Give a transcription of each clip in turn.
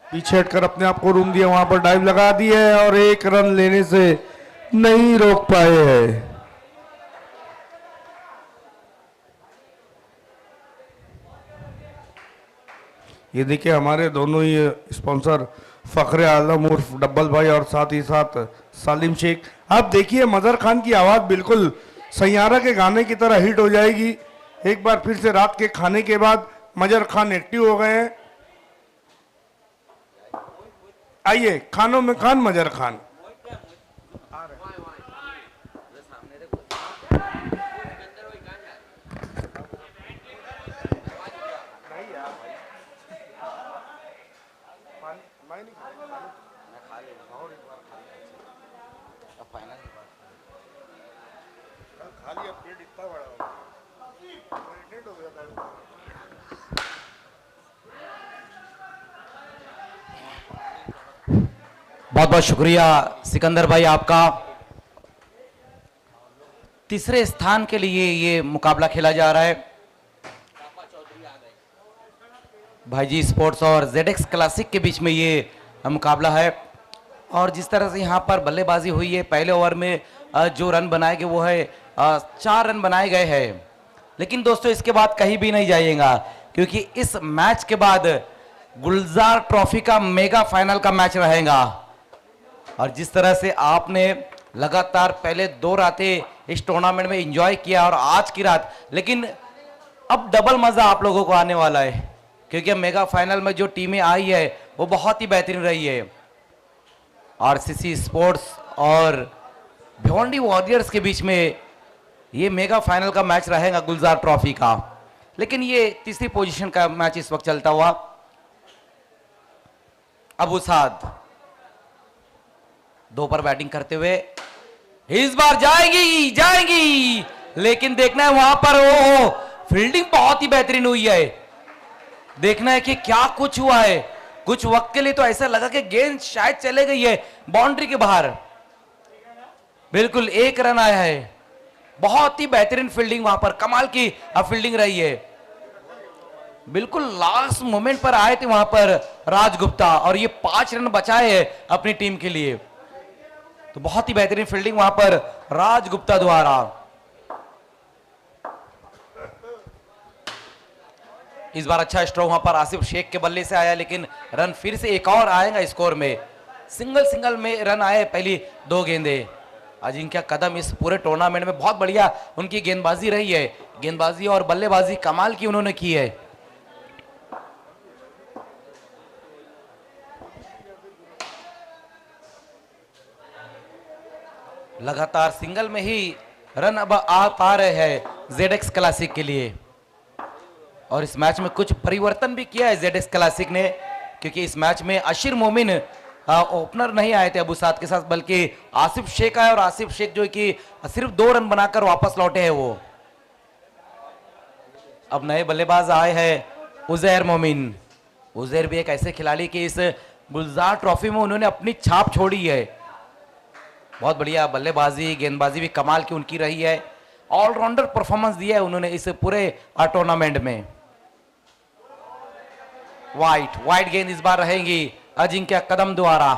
पीछे हटकर अपने आप को रूम दिया, वहां पर डाइव लगा दी है और 1 रन लेने से नहीं रोक पाए हैं। ये देखिए हमारे दोनों ही स्पॉन्सर फखरे आलम उर्फ डब्बल भाई और साथ ही साथ सालिम शेख। आप देखिए मजहर खान की आवाज़ बिल्कुल सैयारा के गाने की तरह हिट हो जाएगी। एक बार फिर से रात के खाने के बाद मजहर खान एक्टिव हो गए हैं। आइए खानों में खान मजहर खान। बहुत बहुत शुक्रिया सिकंदर भाई आपका। तीसरे स्थान के लिए ये मुकाबला खेला जा रहा है। भाईजी स्पोर्ट्स और जेडेक्स क्लासिक के बीच में ये मुकाबला है। और जिस तरह से यहाँ पर बल्लेबाजी हुई है, पहले ओवर में जो रन बनाए गए वो है 4 रन बनाए गए हैं। लेकिन दोस्तों इसके बाद कहीं भी नहीं जाइएगा, क्योंकि इस मैच के बाद गुलजार ट्रॉफी का मेगा फाइनल का मैच रहेगा। और जिस तरह से आपने लगातार पहले 2 रातें इस टूर्नामेंट में एंजॉय किया और आज की रात, लेकिन अब डबल मजा आप लोगों को आने वाला है, क्योंकि मेगा फाइनल में जो टीमें आई है वो बहुत ही बेहतरीन रही है। आरसीसी स्पोर्ट्स और भिवंडी वॉरियर्स के बीच में ये मेगा फाइनल का मैच रहेगा गुलजार ट्रॉफी का। लेकिन ये तीसरी पोजीशन का मैच इस वक्त चलता हुआ। अबू साद 2 पर बैटिंग करते हुए इस बार जाएंगी, लेकिन देखना है वहां पर वो फील्डिंग बहुत ही बेहतरीन हुई है। देखना है कि क्या कुछ हुआ है। कुछ वक्त के लिए तो ऐसा लगा कि गेंद शायद चले गई है बाउंड्री के बाहर। बिल्कुल 1 रन आया है। बहुत ही बेहतरीन फील्डिंग वहां पर, कमाल की फील्डिंग रही है। बिल्कुल लास्ट मोमेंट पर आए थे वहां पर राजगुप्ता और ये 5 रन बचाए हैं अपनी टीम के लिए। तो बहुत ही बेहतरीन फील्डिंग वहां पर राजगुप्ता द्वारा। इस बार अच्छा स्ट्रोक वहां पर आसिफ शेख के बल्ले से आया, लेकिन रन फिर से एक और आएगा स्कोर में। सिंगल में रन आए पहली 2 गेंदे। अजिंक्य कदम इस पूरे टूर्नामेंट में बहुत बढ़िया उनकी गेंदबाजी रही है। गेंदबाजी और बल्लेबाजी कमाल की उन्होंने की है। लगातार सिंगल में ही रन अब आ पा रहे हैं जेडेक्स क्लासिक के लिए। और इस मैच में कुछ परिवर्तन भी किया है जेडेक्स क्लासिक ने, क्योंकि इस मैच में अशीर मोमिन ओपनर नहीं आए थे अबू साद के साथ, बल्कि आसिफ शेख आए और आसिफ शेख जो कि सिर्फ 2 रन बनाकर वापस लौटे हैं वो। अब नए बल्लेबाज आए हैं उजैर मोमिन। उजैर भी एक ऐसे खिलाड़ी कि इस गुलजार ट्रॉफी में उन्होंने अपनी छाप छोड़ी है। बहुत बढ़िया बल्लेबाजी गेंदबाजी भी कमाल की उनकी रही है। ऑलराउंडर परफॉर्मेंस दिया है उन्होंने इस पूरे टूर्नामेंट में। वाइट गेंद इस बार रहेगी अजिंक्य कदम द्वारा।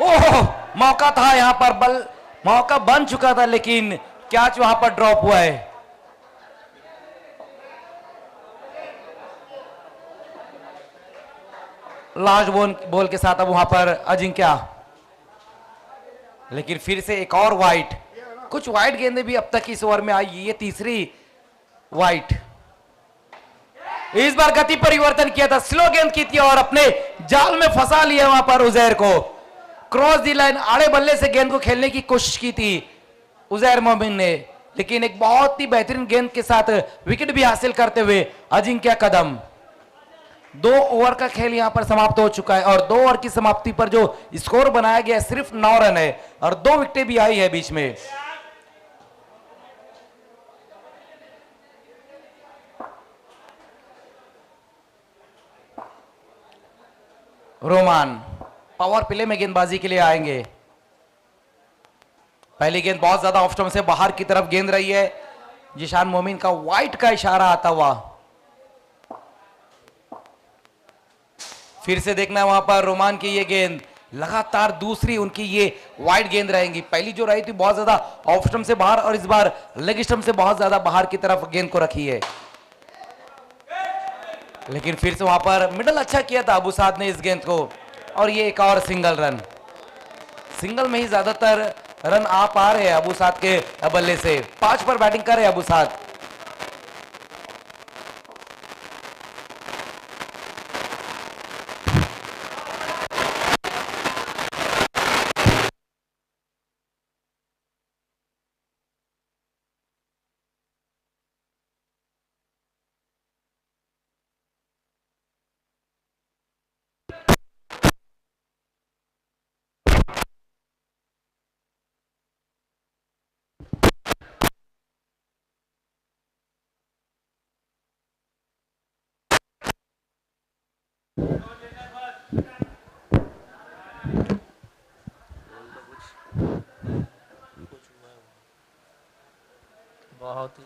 ओह मौका था यहां पर, मौका बन चुका था, लेकिन कैच वहां पर ड्रॉप हुआ है। लास्ट बॉल के साथ अब वहां पर अजिंक्य, लेकिन फिर से एक और वाइट। कुछ वाइट गेंदें भी अब तक इस ओवर में आई, ये तीसरी वाइट। इस बार गति परिवर्तन किया था, स्लो गेंद की थी और अपने जाल में फंसा लिया वहां पर उजैर को। क्रॉस दी लाइन आड़े बल्ले से गेंद को खेलने की कोशिश की थी उजैर मोमिन ने, लेकिन एक बहुत ही बेहतरीन गेंद के साथ विकेट भी हासिल करते हुए अजिंक्य कदम। 2 ओवर का खेल यहां पर समाप्त हो चुका है और 2 ओवर की समाप्ति पर जो स्कोर बनाया गया सिर्फ 9 रन है और 2 विकेटें भी आई है बीच में। रोमान पावर प्ले में गेंदबाजी के लिए आएंगे। पहली गेंद बहुत ज्यादा ऑफ स्टंप से बाहर की तरफ गेंद रही है। जिशान मोमिन का वाइट का इशारा आता हुआ। फिर से देखना है वहां पर रोमान की ये गेंद, लगातार दूसरी उनकी ये वाइड गेंद रहेंगी। पहली जो रही थी बहुत ज्यादा ऑफ स्टंप से बाहर, और इस बार लेग स्टंप से बहुत ज्यादा बाहर की तरफ गेंद को रखी है। लेकिन फिर से वहां पर मिडल अच्छा किया था अबू साद ने इस गेंद को, और ये एक और सिंगल रन। सिंगल में ही ज्यादातर रन आ पा रहे हैं अबू साद के बल्ले से। 5 पर बैटिंग कर रहे हैं अबू साद। बहुत ही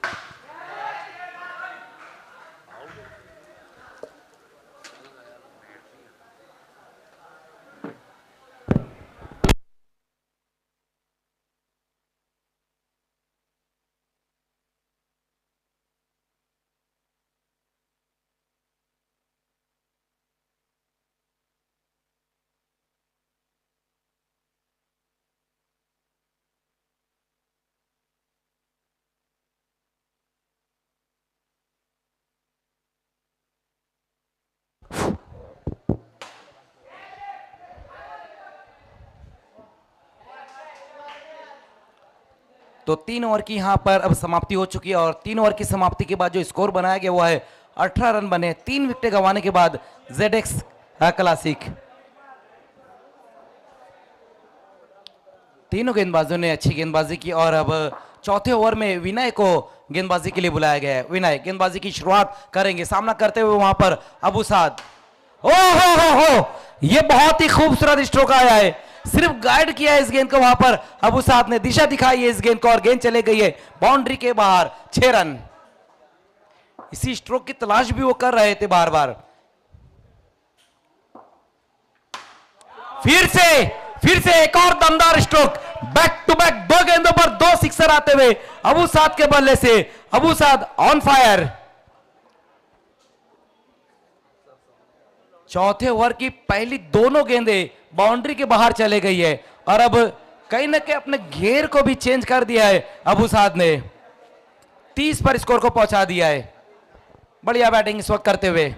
तो 3 ओवर की यहां पर अब समाप्ति हो चुकी है, और 3 ओवर की समाप्ति के बाद जो स्कोर बनाया गया वो है 18 रन बने 3 विकेट गंवाने के बाद जेडेक्स क्लासिक। तीनों गेंदबाजों ने अच्छी गेंदबाजी की, और अब चौथे ओवर में विनय को गेंदबाजी के लिए बुलाया गया है। विनय गेंदबाजी की शुरुआत करेंगे, सामना करते हुए वहां पर अबू साद। ओ हो, ये बहुत ही खूबसूरत स्ट्रोक आया है, सिर्फ गाइड किया है इस गेंद को वहां पर अबू साद ने, दिशा दिखाई है इस गेंद को, और गेंद चले गई है बाउंड्री के बाहर। 6 रन। इसी स्ट्रोक की तलाश भी वो कर रहे थे बार बार। फिर से एक और दमदार स्ट्रोक, बैक टू बैक 2 गेंदों पर 2 सिक्सर आते हुए अबू साद के बल्ले से। अबू साद ऑन फायर। चौथे ओवर की पहली दोनों गेंदें बाउंड्री के बाहर चले गई है, और अब कहीं ना कहीं अपने घेर को भी चेंज कर दिया है अबू साद ने। 30 पर स्कोर को पहुंचा दिया है। बढ़िया बैटिंग इस वक्त करते हुए।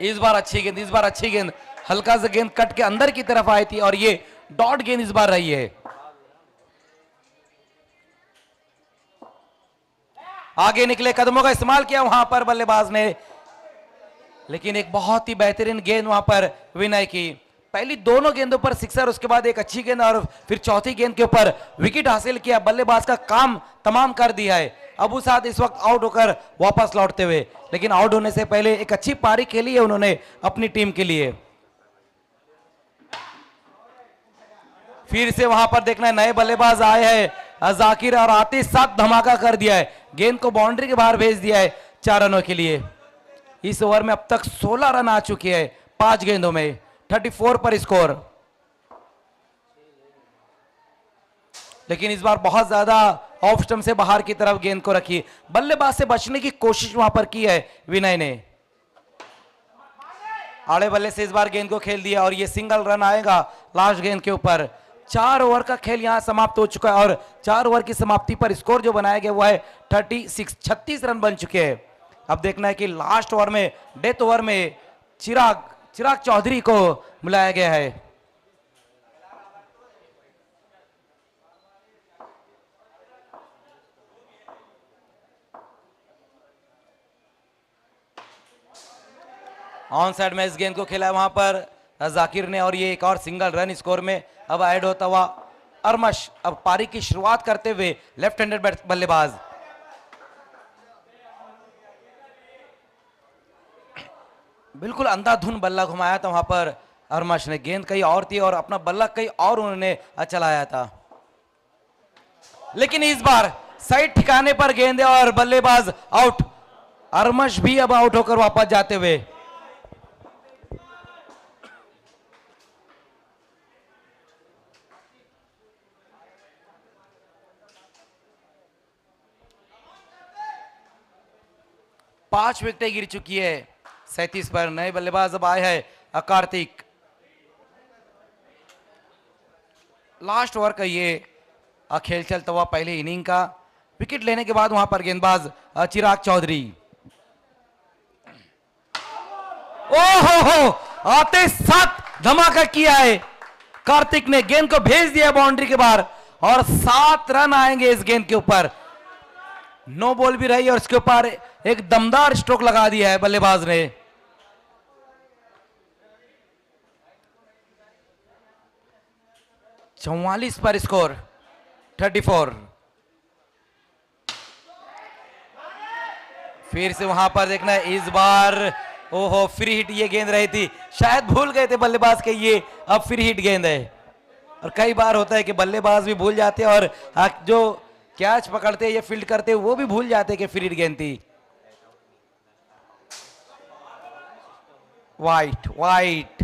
इस बार अच्छी गेंद, हल्का सा गेंद कट के अंदर की तरफ आई थी, और ये डॉट गेंद इस बार रही है। आगे निकले कदमों का इस्तेमाल किया वहां पर बल्लेबाज ने, लेकिन एक बहुत ही बेहतरीन गेंद वहां पर विनय की। पहली दोनों गेंदों पर सिक्सर, उसके बाद एक अच्छी गेंद, और फिर चौथी गेंद के ऊपर विकेट हासिल किया। बल्लेबाज का काम तमाम कर दिया है। अबू साद इस वक्त आउट होकर वापस लौटते हुए, लेकिन आउट होने से पहले एक अच्छी पारी खेली है उन्होंने अपनी टीम के लिए। फिर से वहां पर देखना है नए बल्लेबाज आए हैं जाकिर, और आते साथ धमाका कर दिया है, गेंद को बाउंड्री के बाहर भेज दिया है 4 रनों के लिए। इस ओवर में अब तक 16 रन आ चुके हैं 5 गेंदों में, 34 पर स्कोर। लेकिन इस बार बहुत ज्यादा ऑफ स्टंप से बाहर की तरफ गेंद को रखी, बल्लेबाज से बचने की कोशिश वहां पर की है विनय ने। आड़े बल्ले से इस बार गेंद को खेल दिया, और ये सिंगल रन आएगा लास्ट गेंद के ऊपर। 4 ओवर का खेल यहां समाप्त हो चुका है, और 4 ओवर की समाप्ति पर स्कोर जो बनाया गया वो है 36 रन बन चुके हैं। अब देखना है कि लास्ट ओवर में, डेथ ओवर में चिराग चौधरी को बुलाया गया है। ऑन साइड में इस गेंद को खेला है वहां पर जाकिर ने, और ये एक और सिंगल रन स्कोर में अब ऐड होता हुआ अरमश अब पारी की शुरुआत करते हुए लेफ्ट हैंडेड बल्लेबाज। बिल्कुल अंधाधुन बल्ला घुमाया था वहां पर अरमश ने, गेंद कहीं और थी और अपना बल्ला कहीं और उन्होंने चलाया था। लेकिन इस बार सही ठिकाने पर गेंद है और बल्लेबाज आउट। अरमश भी अब आउट होकर वापस जाते हुए। पांच विकेटें गिर चुकी है 37 पर। नए बल्लेबाज अब आए हैं कार्तिक। लास्ट ओवर का ये खेल चलता हुआ पहले इनिंग का। विकेट लेने के बाद वहां पर गेंदबाज चिराग चौधरी। ओहो, आते साथ धमाका किया है कार्तिक ने। गेंद को भेज दिया बाउंड्री के बाहर और 7 रन आएंगे इस गेंद के ऊपर। नो बॉल भी रही और उसके ऊपर एक दमदार स्ट्रोक लगा दिया है बल्लेबाज ने। चौवालीस पर स्कोर 34। फिर से वहां पर देखना इस बार। ओहो, फ्री हिट ये गेंद रही थी, शायद भूल गए थे बल्लेबाज के ये अब फ्री हिट गेंद है। और कई बार होता है कि बल्लेबाज भी भूल जाते हैं और जो कैच पकड़ते या फील्ड करते वो भी भूल जाते कि फ्री हिट गेंद थी। White white.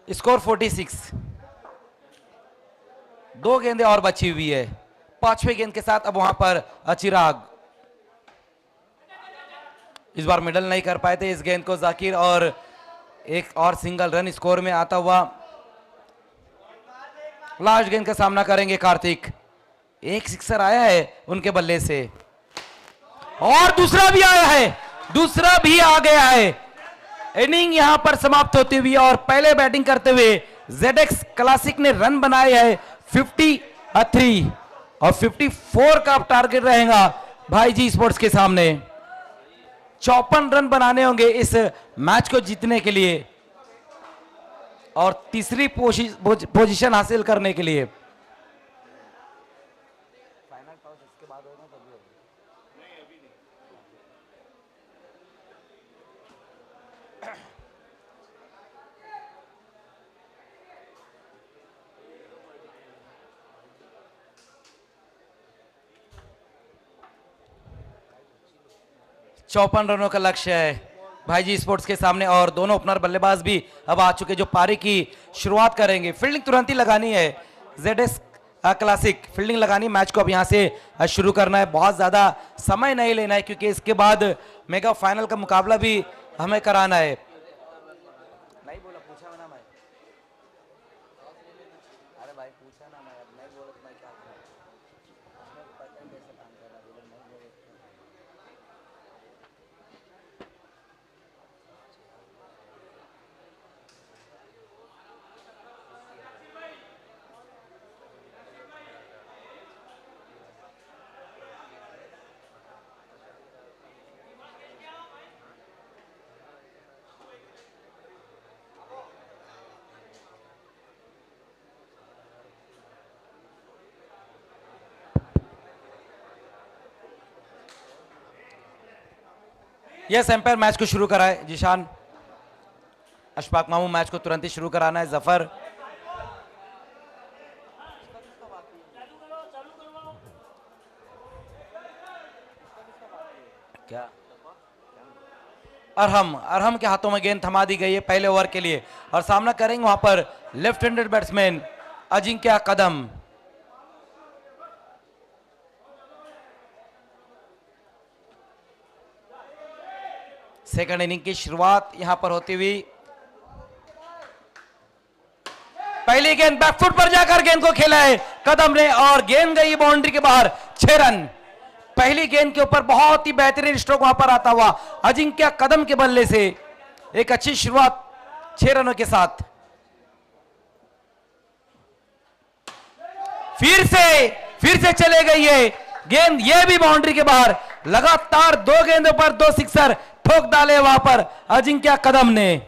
स्कोर 46। 2 गेंदें और बची हुई है। 5वें गेंद के साथ अब वहां पर चिराग। इस बार मिडल नहीं कर पाए थे इस गेंद को जाकिर और एक और सिंगल रन स्कोर में आता हुआ। लास्ट गेंद का सामना करेंगे कार्तिक। एक सिक्सर आया है उनके बल्ले से और दूसरा भी आया है, दूसरा भी आ गया है। इनिंग यहां पर समाप्त होती हुई और पहले बैटिंग करते हुए ZX क्लासिक ने रन बनाए हैं 53 और 54 का टारगेट रहेगा भाई जी स्पोर्ट्स के सामने। 54 रन बनाने होंगे इस मैच को जीतने के लिए और तीसरी पोजीशन हासिल करने के लिए। चौपन रनों का लक्ष्य है भाईजी स्पोर्ट्स के सामने और दोनों ओपनर बल्लेबाज भी अब आ चुके जो पारी की शुरुआत करेंगे। फील्डिंग तुरंत ही लगानी है ZS क्लासिक। फील्डिंग लगानी, मैच को अब यहां से शुरू करना है। बहुत ज्यादा समय नहीं लेना है क्योंकि इसके बाद मेगा फाइनल का मुकाबला भी हमें कराना है। नहीं बोला, पूछा ना मैं। अरे भाई पूछा ना मैं, अब नहीं बोला तो मैं क्या करूं? यस, एम्पायर मैच को शुरू कराए। जिशान अशफाक मामू मैच को तुरंत ही शुरू कराना है। जफर क्या अरहम के हाथों में गेंद थमा दी गई है पहले ओवर के लिए और सामना करेंगे वहां पर लेफ्ट हैंडेड बैट्समैन अजिंक्य कदम। सेकंड इनिंग की शुरुआत यहां पर होती हुई। पहली गेंद बैकफुट पर जाकर गेंद को खेला है कदम ने और गेंद गई बाउंड्री के बाहर। 6 रन। पहली गेंद के ऊपर बहुत ही बेहतरीन स्ट्रोक वहां पर आता हुआ अजिंक्य कदम के बल्ले से एक अच्छी शुरुआत 6 रनों के साथ। फिर से चले गई है गेंद, ये भी बाउंड्री के बाहर। लगातार 2 गेंदों पर 2 सिक्सर ठोक डाले वहां पर अजिंक्य कदम ने।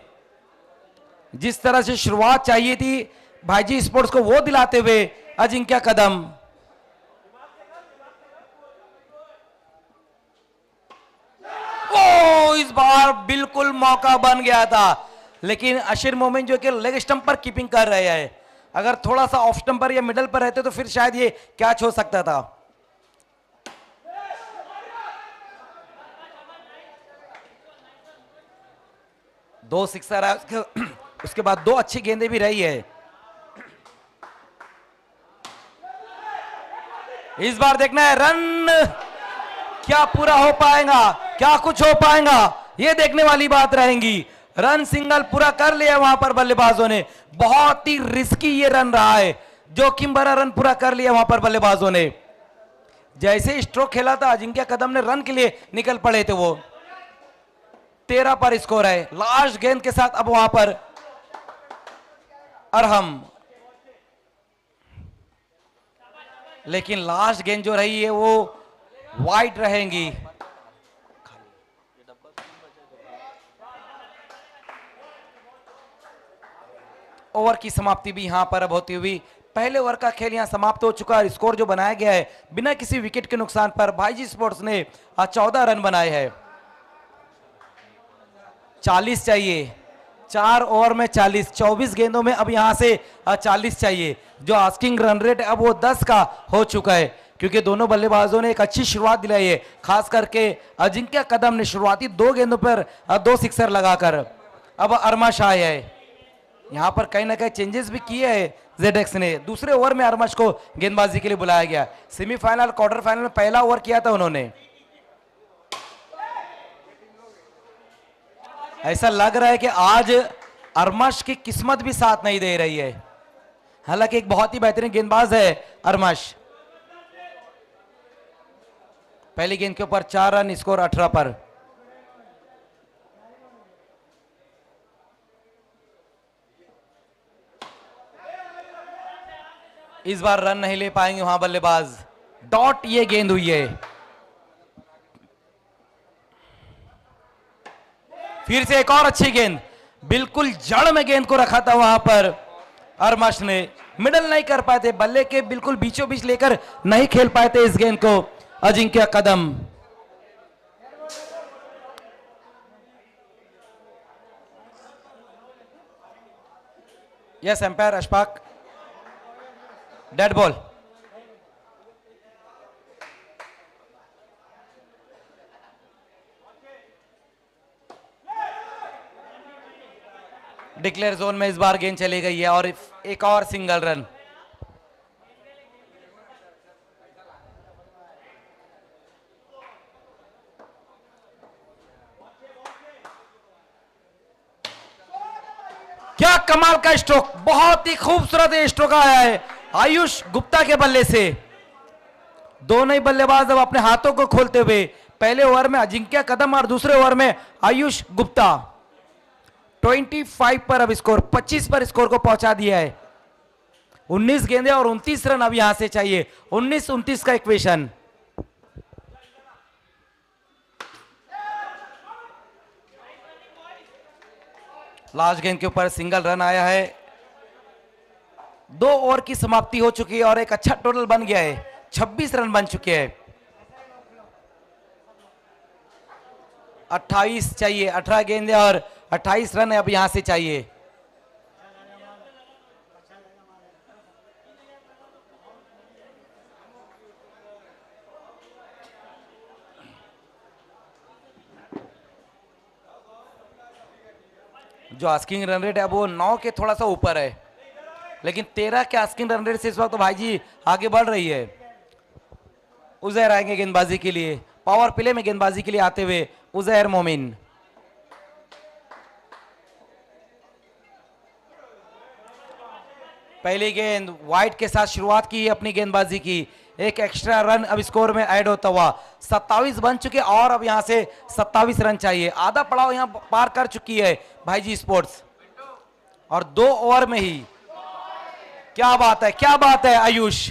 जिस तरह से शुरुआत चाहिए थी भाईजी स्पोर्ट्स को वो दिलाते हुए अजिंक्य कदम। इस बार बिल्कुल मौका बन गया था, लेकिन अशीर मोमिन जो कि लेग स्टंप पर कीपिंग कर रहे हैं, अगर थोड़ा सा ऑफ स्टंप पर या मिडल पर रहते तो फिर शायद ये कैच हो सकता था। दो सिक्सर है उसके बाद दो अच्छी गेंदें भी रही है। इस बार देखना है रन क्या पूरा हो पाएगा, क्या कुछ हो पाएगा, ये देखने वाली बात रहेगी। रन सिंगल पूरा कर लिया वहां पर बल्लेबाजों ने, बहुत ही रिस्की ये रन रहा है, जोखिम भरा रन पूरा कर लिया वहां पर बल्लेबाजों ने। जैसे स्ट्रोक खेला था अजिंक्य कदम ने रन के लिए निकल पड़े थे वो। 13 पर स्कोर है। लास्ट गेंद के साथ अब वहां पर अरहम, लेकिन लास्ट गेंद जो रही है वो वाइड रहेंगी। ओवर की समाप्ति भी यहां पर अब होती हुई, पहले ओवर का खेल यहां समाप्त हो चुका है। स्कोर जो बनाया गया है बिना किसी विकेट के नुकसान पर भाईजी स्पोर्ट्स ने 14 रन बनाए हैं। 40 चाहिए, 4 ओवर में 40, 24 गेंदों में अब यहां से 40 चाहिए। जो आस्किंग रन रेट अब वो 10 का हो चुका है, क्योंकि दोनों बल्लेबाजों ने एक अच्छी शुरुआत दिलाई है। खास करके अजिंक्य कदम ने शुरुआती 2 गेंदों पर 2 सिक्सर लगाकर। अब अरमाश आए है, यहां पर कहीं ना कहीं चेंजेस भी किए हैं जेडेक्स ने। दूसरे ओवर में अरमाश को गेंदबाजी के लिए बुलाया गया। सेमीफाइनल क्वार्टर फाइनल में पहला ओवर किया था उन्होंने। ऐसा लग रहा है कि आज अरमाश की किस्मत भी साथ नहीं दे रही है, हालांकि एक बहुत ही बेहतरीन गेंदबाज है अरमाश। पहली गेंद के ऊपर 4 रन, स्कोर 18 पर। इस बार रन नहीं ले पाएंगे वहां बल्लेबाज, डॉट ये गेंद हुई है। फिर से एक और अच्छी गेंद, बिल्कुल जड़ में गेंद को रखा था वहां पर अरमाश ने, मिडल नहीं कर पाए थे, बल्ले के बिल्कुल बीचों बीच लेकर नहीं खेल पाए थे इस गेंद को Ajinkya Kadam. Yes umpire Ashfaq, dead ball. Declare zone में इस बार गेंद चली गई है और एक और सिंगल रन। क्या कमाल का स्ट्रोक, बहुत ही खूबसूरत स्ट्रोक आया है आयुष गुप्ता के बल्ले से। दोनों ही बल्लेबाज अब अपने हाथों को खोलते हुए, पहले ओवर में अजिंक्य कदम और दूसरे ओवर में आयुष गुप्ता। 25 पर अब स्कोर, 25 पर स्कोर को पहुंचा दिया है। 19 गेंदें और 29 रन अब यहां से चाहिए, 19-29 का इक्वेशन। लास्ट गेंद के ऊपर सिंगल रन आया है। 2 ओवर की समाप्ति हो चुकी है और एक अच्छा टोटल बन गया है, 26 रन बन चुके हैं। 28 चाहिए, 18 गेंदें और 28 रन अब यहां से चाहिए। जो आस्किंग रन रेट है वो 9 के थोड़ा सा ऊपर है, लेकिन 13 के आस्किंग रन रेट से इस वक्त तो भाईजी आगे बढ़ रही है। उजैर आएंगे गेंदबाजी के लिए, पावर प्ले में गेंदबाजी के लिए आते हुए उजैर मोमिन। पहली गेंद वाइड के साथ शुरुआत की अपनी गेंदबाजी की, एक एक्स्ट्रा रन अब स्कोर में ऐड होता हुआ 27 बन चुके और अब यहां से 27 रन चाहिए। आधा पड़ाव यहां पार कर चुकी है भाईजी स्पोर्ट्स और 2 ओवर में ही। क्या बात है, क्या बात है आयुष,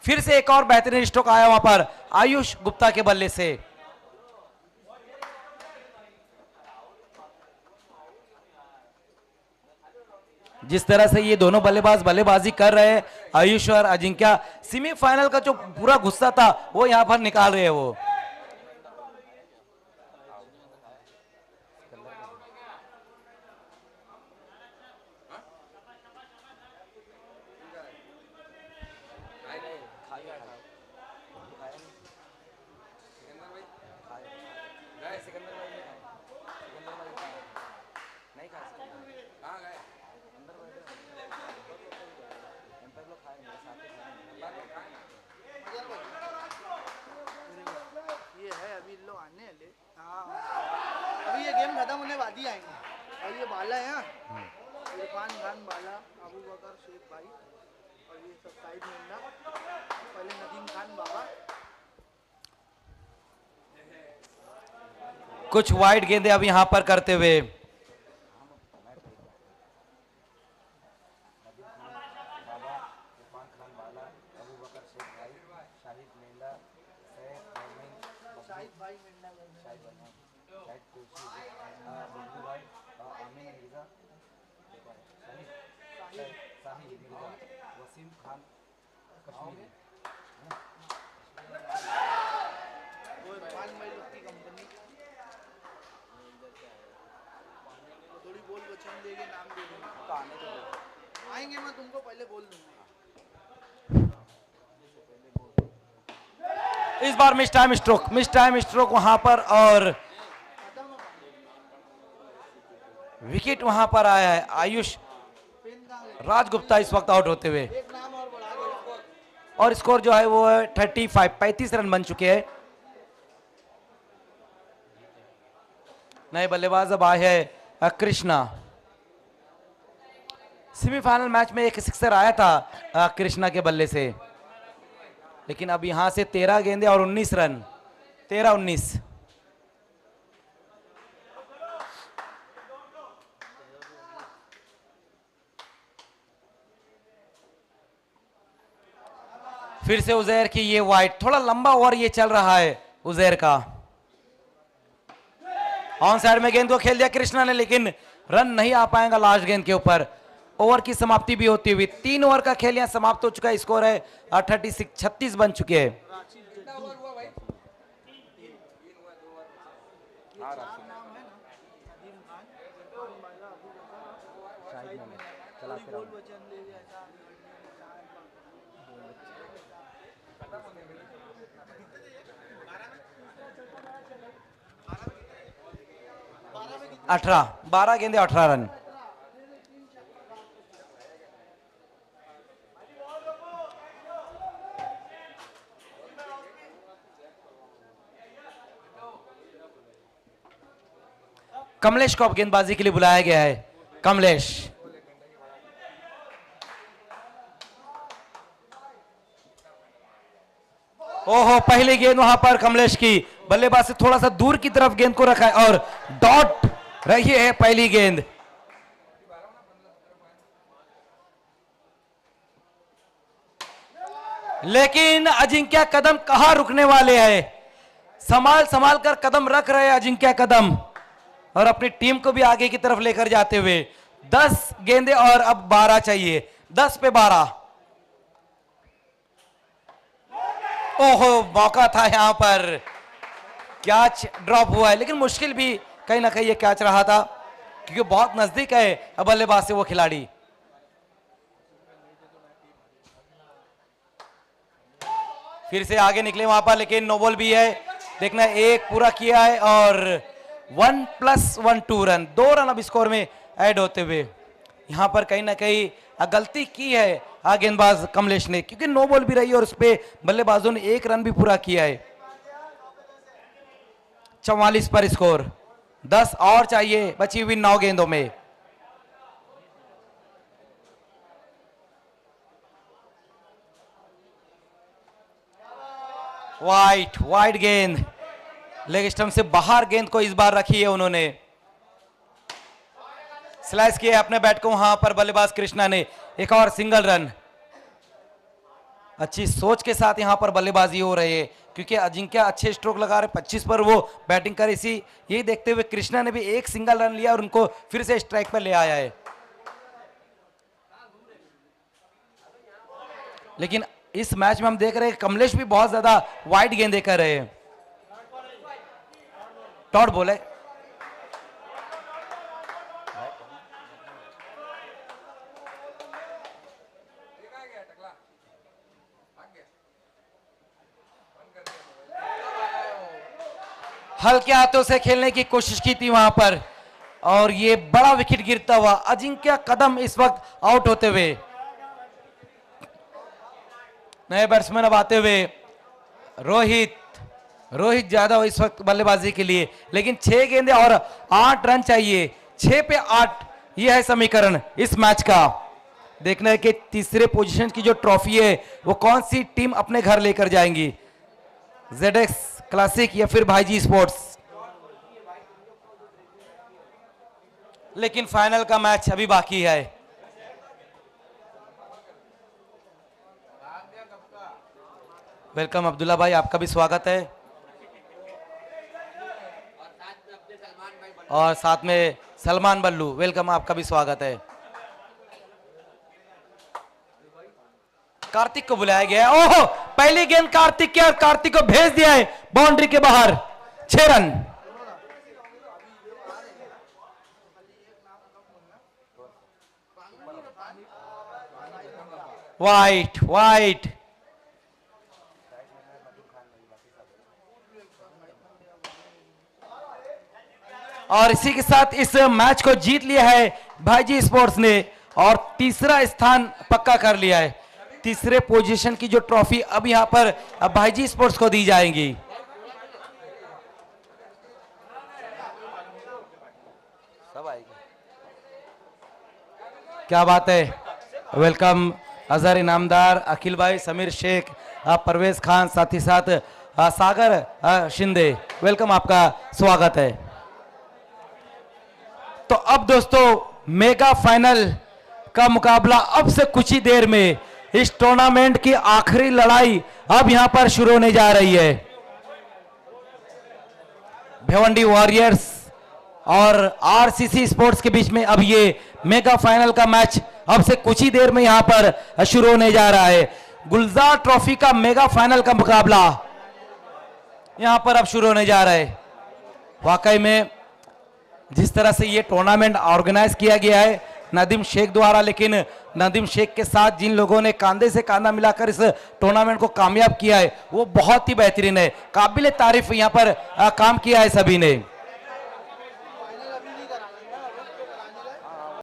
फिर से एक और बेहतरीन स्ट्रोक आया वहां पर आयुष गुप्ता के बल्ले से। जिस तरह से ये दोनों बल्लेबाज बल्लेबाजी कर रहे हैं, आयुष और अजिंक्य, सेमीफाइनल का जो पूरा गुस्सा था वो यहां पर निकाल रहे हैं वो। अभी इन लोग आने वाले। हाँ अभी ये गेम खत्म होने बाद ही आएंगे। और ये बाला है यहाँ, इरफान खान बाला, अबू बकर शेख भाई, और ये सब साइड में ना, पहले नदीम खान बाबा। कुछ वाइड गेंदे अब यहां पर करते हुए वो इरफान भाई लोग की कंपनी थोड़ी बोल बचन देगी, नाम दे दूंगा, आएंगे मैं तुमको पहले बोल दूंगा। इस बार मिस टाइम स्ट्रोक वहां पर, और विकेट वहां पर आया है। आयुष राजगुप्ता इस वक्त आउट होते हुए, एक नाम और बढ़ा दो। और स्कोर जो है वो है 35 रन बन चुके हैं। नए बल्लेबाज अब आए हैं कृष्णा। सेमीफाइनल मैच में एक सिक्सर आया था कृष्णा के बल्ले से, लेकिन अब यहां से 13 गेंदे और 19 रन, 13-19। फिर से उजैर की ये वाइड, थोड़ा लंबा ओवर ये चल रहा है उजैर का। ऑन साइड में गेंद को खेल दिया कृष्णा ने, लेकिन रन नहीं आ पाएगा लास्ट गेंद के ऊपर। ओवर की समाप्ति भी होती हुई 3 ओवर का खेल यहां समाप्त हो चुका है। स्कोर है 36 बन चुके हैं। अठारह 12 गेंदे 18 रन। कमलेश को अब गेंदबाजी के लिए बुलाया गया है। कमलेश, ओहो, पहली गेंद वहां पर कमलेश की, बल्लेबाज से थोड़ा सा दूर की तरफ गेंद को रखा है और डॉट रही है पहली गेंद। लेकिन अजिंक्य कदम कहां रुकने वाले हैं। संभाल कर कदम रख रहे हैं अजिंक्य कदम, और अपनी टीम को भी आगे की तरफ लेकर जाते हुए। 10 गेंदे और अब 12 चाहिए, 10 पे 12। ओहो, मौका था यहां पर, कैच ड्रॉप हुआ है, लेकिन मुश्किल भी कहीं ना कहीं ये कैच रहा था, क्योंकि बहुत नजदीक है बल्लेबाज से वो खिलाड़ी। फिर से आगे निकले वहां पर, लेकिन नो बॉल भी है। देखना, एक पूरा किया है और 1+1 2 रन, 2 रन अब स्कोर में ऐड होते हुए। यहां पर कहीं ना कहीं गलती की है गेंदबाज कमलेश ने, क्योंकि नो बॉल भी रही और उस पे बल्लेबाजों ने 1 रन भी पूरा किया है। 44 पर स्कोर, 10 और चाहिए बची हुई 9 गेंदों में। वाइड गेंद, लेग स्टंप से बाहर गेंद को इस बार रखी है उन्होंने। स्लाइस किया अपने बैट को वहां पर बल्लेबाज कृष्णा ने, एक और सिंगल रन। अच्छी सोच के साथ यहां पर बल्लेबाजी हो रही है, क्योंकि अजिंक्य अच्छे स्ट्रोक लगा रहे, 25 पर वो बैटिंग करे। इसी यही देखते हुए कृष्णा ने भी एक सिंगल रन लिया और उनको फिर से स्ट्राइक पर ले आया है। लेकिन इस मैच में हम देख रहे हैं कमलेश भी बहुत ज्यादा वाइड गेंदें कर रहे हैं। टॉट बोले, हल्के हाथों से खेलने की कोशिश की थी वहां पर, और ये बड़ा विकेट गिरता हुआ। अजिंक्य कदम इस वक्त आउट होते हुए। नए बैट्समैन अब आते हुए रोहित रोहित यादव इस वक्त बल्लेबाजी के लिए, लेकिन 6 गेंदें और 8 रन चाहिए। 6 पे 8, यह है समीकरण इस मैच का। देखना है कि तीसरे पोजीशन की जो ट्रॉफी है वो कौन सी टीम अपने घर लेकर जाएंगी, ZX क्लासिक या फिर भाईजी स्पोर्ट्स। लेकिन फाइनल का मैच अभी बाकी है। वेलकम अब्दुल्ला भाई, आपका भी स्वागत है। और साथ में सलमान बल्लू, वेलकम, आपका भी स्वागत है। कार्तिक को बुलाया गया है। ओहो, पहली गेंद कार्तिक की और कार्तिक को भेज दिया है बाउंड्री के बाहर। 6 रन। White white. और इसी के साथ इस मैच को जीत लिया है भाईजी स्पोर्ट्स ने और तीसरा स्थान पक्का कर लिया है। तीसरे पोजीशन की जो ट्रॉफी अब यहां पर भाईजी स्पोर्ट्स को दी जाएंगी। सब आएगी। क्या बात है। वेलकम अजहर इनामदार, अखिल भाई, समीर शेख, परवेज खान, साथ ही साथ सागर शिंदे, वेलकम, आपका स्वागत है। तो अब दोस्तों मेगा फाइनल का मुकाबला अब से कुछ ही देर में, इस टूर्नामेंट की आखिरी लड़ाई अब यहां पर शुरू होने जा रही है। भिवंडी वॉरियर्स और RCC स्पोर्ट्स के बीच में अब ये मेगा फाइनल का मैच अब से कुछ ही देर में यहां पर शुरू होने जा रहा है। गुलजार ट्रॉफी का मेगा फाइनल का मुकाबला यहां पर अब शुरू होने जा रहा है। वाकई में जिस तरह से ये टूर्नामेंट ऑर्गेनाइज किया गया है नदीम शेख द्वारा, लेकिन नदीम शेख के साथ जिन लोगों ने कांधे से कांधा मिलाकर इस टूर्नामेंट को कामयाब किया है वो बहुत ही बेहतरीन है। काबिल तारीफ यहाँ पर काम किया है सभी ने।